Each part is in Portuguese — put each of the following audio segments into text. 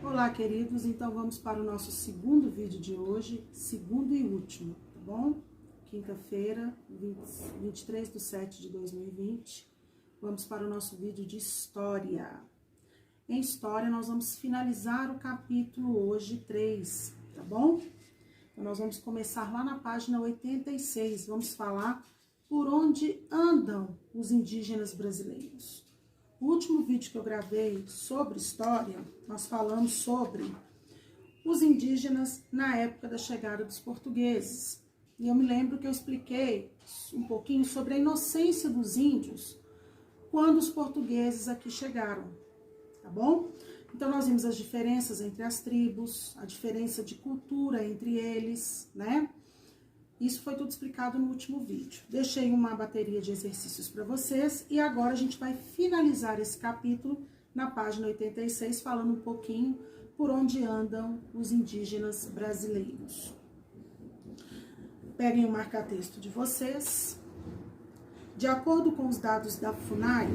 Olá, queridos, então vamos para o nosso segundo vídeo de hoje, segundo e último, tá bom? Quinta-feira, 23/7/2020, vamos para o nosso vídeo de história. Em história, nós vamos finalizar o capítulo hoje 3, tá bom? Então, nós vamos começar lá na página 86, vamos falar por onde andam os indígenas brasileiros. O último vídeo que eu gravei sobre história, nós falamos sobre os indígenas na época da chegada dos portugueses. E eu me lembro que eu expliquei um pouquinho sobre a inocência dos índios quando os portugueses aqui chegaram, tá bom? Então nós vimos as diferenças entre as tribos, a diferença de cultura entre eles, né? Isso foi tudo explicado no último vídeo. Deixei uma bateria de exercícios para vocês e agora a gente vai finalizar esse capítulo na página 86, falando um pouquinho por onde andam os indígenas brasileiros. Peguem o marca-texto de vocês. De acordo com os dados da FUNAI,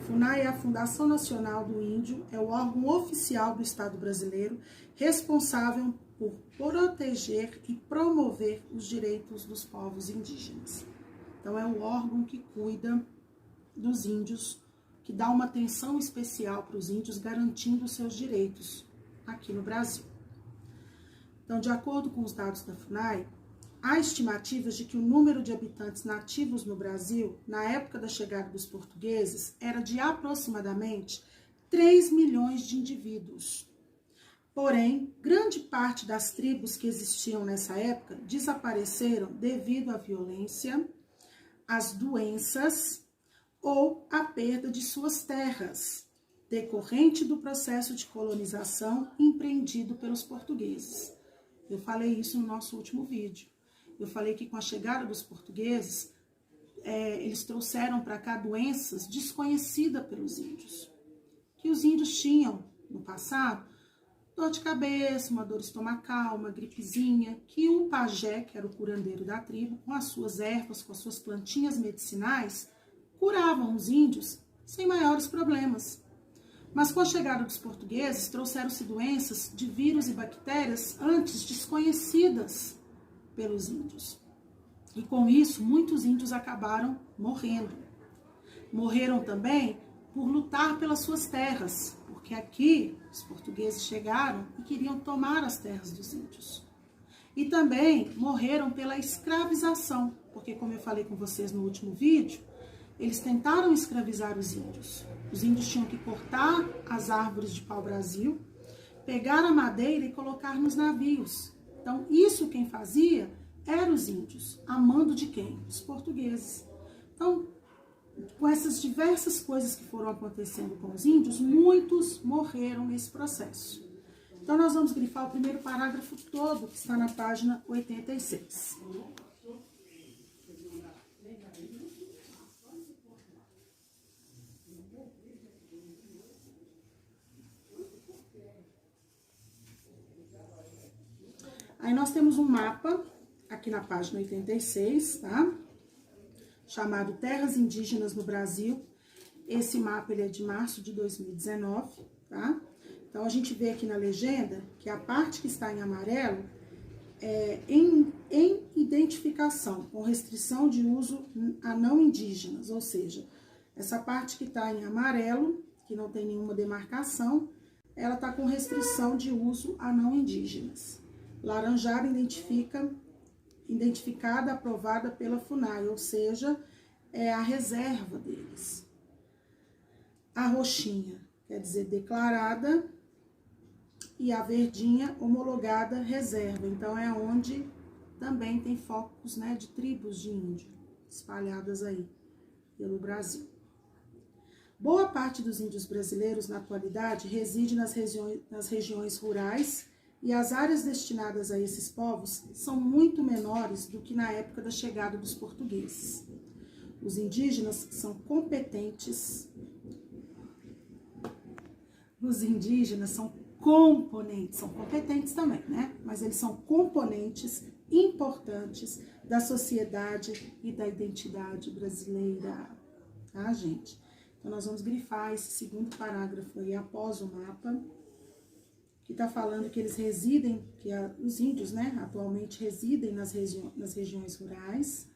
FUNAI é a Fundação Nacional do Índio, é o órgão oficial do Estado brasileiro, responsável por proteger e promover os direitos dos povos indígenas. Então, é o órgão que cuida dos índios, que dá uma atenção especial para os índios, garantindo os seus direitos aqui no Brasil. Então, de acordo com os dados da FUNAI, há estimativas de que o número de habitantes nativos no Brasil, na época da chegada dos portugueses, era de aproximadamente 3 milhões de indivíduos. Porém, grande parte das tribos que existiam nessa época desapareceram devido à violência, às doenças ou à perda de suas terras, decorrente do processo de colonização empreendido pelos portugueses. Eu falei isso no nosso último vídeo. Eu falei que com a chegada dos portugueses, eles trouxeram para cá doenças desconhecidas pelos índios, que os índios tinham no passado, dor de cabeça, uma dor estomacal, uma gripezinha, que o pajé, que era o curandeiro da tribo, com as suas ervas, com as suas plantinhas medicinais, curavam os índios sem maiores problemas. Mas com a chegada dos portugueses, trouxeram-se doenças de vírus e bactérias antes desconhecidas pelos índios. E com isso, muitos índios acabaram morrendo. Morreram também por lutar pelas suas terras, porque aqui os portugueses chegaram e queriam tomar as terras dos índios. E também morreram pela escravização, porque como eu falei com vocês no último vídeo, eles tentaram escravizar os índios. Os índios tinham que cortar as árvores de pau-brasil, pegar a madeira e colocar nos navios. Então, isso quem fazia eram os índios, a mando de quem? Os portugueses. Então, com essas diversas coisas que foram acontecendo com os índios, muitos morreram nesse processo. Então, nós vamos grifar o primeiro parágrafo todo, que está na página 86. Aí nós temos um mapa, aqui na página 86, tá? Chamado Terras Indígenas no Brasil. Esse mapa ele é de março de 2019, tá? Então, a gente vê aqui na legenda que a parte que está em amarelo é em identificação, com restrição de uso a não indígenas, ou seja, essa parte que está em amarelo, que não tem nenhuma demarcação, ela está com restrição de uso a não indígenas. Laranjada identificada, aprovada pela FUNAI, ou seja, é a reserva deles. A roxinha quer dizer declarada e a verdinha homologada reserva. Então, é onde também tem focos, né, de tribos de índio espalhadas aí pelo Brasil. Boa parte dos índios brasileiros, na atualidade, reside nas regiões rurais e as áreas destinadas a esses povos são muito menores do que na época da chegada dos portugueses. Os indígenas são competentes. Os indígenas são competentes também, né? Mas eles são componentes importantes da sociedade e da identidade brasileira, tá, gente? Então, nós vamos grifar esse segundo parágrafo aí após o mapa. que está falando que eles residem, os índios, né, atualmente residem nas regiões rurais.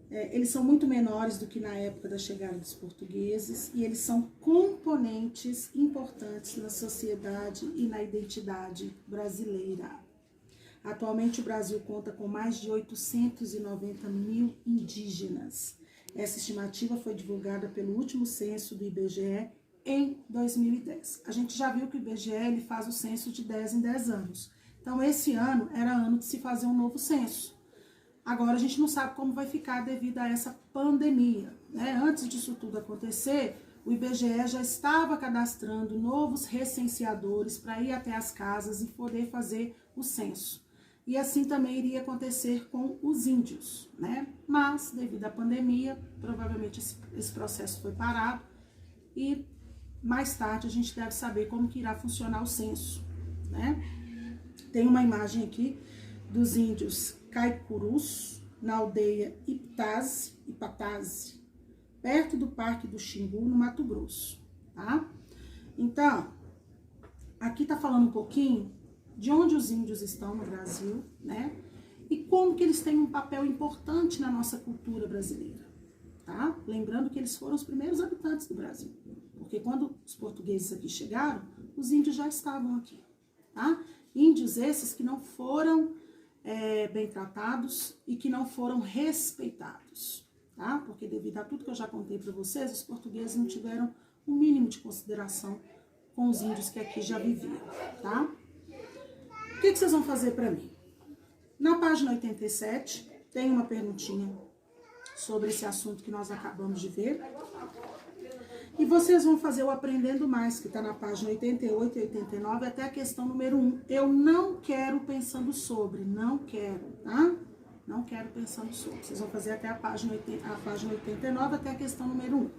Eles são muito menores do que na época da chegada dos portugueses e eles são componentes importantes na sociedade e na identidade brasileira. Atualmente o Brasil conta com mais de 890 mil indígenas. Essa estimativa foi divulgada pelo último censo do IBGE em 2010. A gente já viu que o IBGE ele faz o censo de 10 em 10 anos. Então esse ano era ano de se fazer um novo censo. Agora a gente não sabe como vai ficar devido a essa pandemia, né? Antes disso tudo acontecer, o IBGE já estava cadastrando novos recenseadores para ir até as casas e poder fazer o censo. E assim também iria acontecer com os índios, né? Mas, devido à pandemia, provavelmente esse processo foi parado e mais tarde a gente deve saber como que irá funcionar o censo, né? Tem uma imagem aqui dos índios Caicurus, na aldeia Ipataze, perto do Parque do Xingu, no Mato Grosso, tá? Então, aqui tá falando um pouquinho de onde os índios estão no Brasil, né? E como que eles têm um papel importante na nossa cultura brasileira, tá? Lembrando que eles foram os primeiros habitantes do Brasil, porque quando os portugueses aqui chegaram, os índios já estavam aqui, tá? Índios esses que não foram bem tratados e que não foram respeitados, tá? Porque devido a tudo que eu já contei para vocês, os portugueses não tiveram o mínimo de consideração com os índios que aqui já viviam, tá? O que vocês vão fazer para mim? Na página 87, tem uma perguntinha sobre esse assunto que nós acabamos de ver. E vocês vão fazer o Aprendendo Mais, que está na página 88 e 89, até a questão número 1. Eu não quero pensando sobre, não quero, tá? Não quero pensando sobre. Vocês vão fazer até a página 89, até a questão número 1.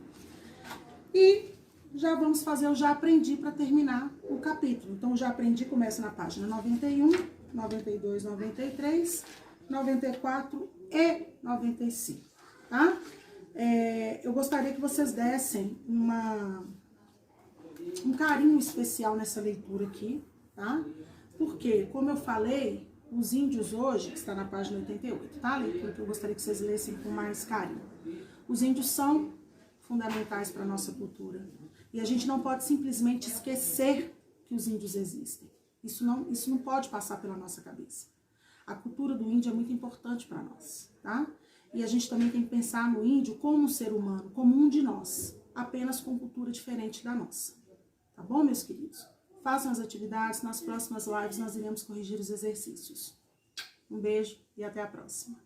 E já vamos fazer o Já Aprendi para terminar o capítulo. Então, o Já Aprendi começa na página 91, 92, 93, 94 e 95, tá? Eu gostaria que vocês dessem um carinho especial nessa leitura aqui, tá? Porque, como eu falei, os índios hoje, que está na página 88, tá? A leitura que eu gostaria que vocês lessem com mais carinho. Os índios são fundamentais para a nossa cultura. E a gente não pode simplesmente esquecer que os índios existem. Isso não pode passar pela nossa cabeça. A cultura do índio é muito importante para nós, tá? E a gente também tem que pensar no índio como um ser humano, como um de nós, apenas com cultura diferente da nossa. Tá bom, meus queridos? Façam as atividades, nas próximas lives nós iremos corrigir os exercícios. Um beijo e até a próxima.